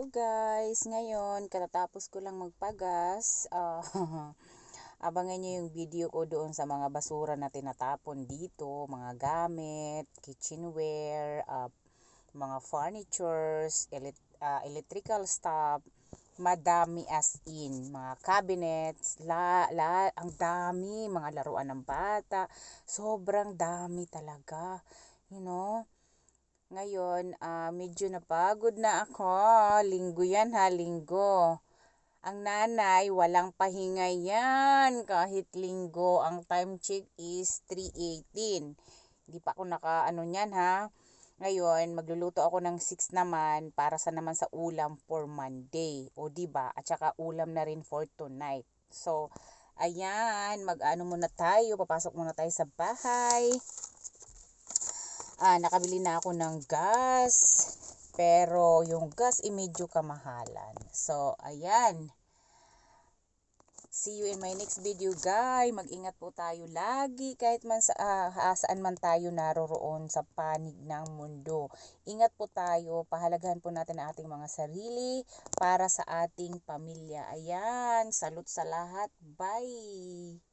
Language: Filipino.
Guys, ngayon katatapos ko lang magpagas. Abangan nyo yung video ko doon sa mga basura na tinatapon dito, mga gamit, kitchenware, mga furnitures, electrical stuff. Madami as in, mga cabinets, ang dami, mga laruan ng bata. Sobrang dami talaga, you know. Ngayon, medyo napagod na ako. Linggo yan ha, linggo. Ang nanay, walang pahinga yan. Kahit linggo, ang time check is 3:18. Hindi pa ako naka-ano niyan ha. Ngayon, magluluto ako ng 6 naman para sa naman sa ulam for Monday. O diba? At saka ulam na rin for tonight. So, ayan, mag-ano muna tayo. Papasok muna tayo sa bahay. Nakabili na ako ng gas, pero yung gas medyo kamahalan. So, ayan. See you in my next video, guys. Mag-ingat po tayo lagi kahit man saan man tayo naroroon sa panig ng mundo. Ingat po tayo. Pahalagahan po natin ang ating mga sarili para sa ating pamilya. Ayan. Salute sa lahat. Bye.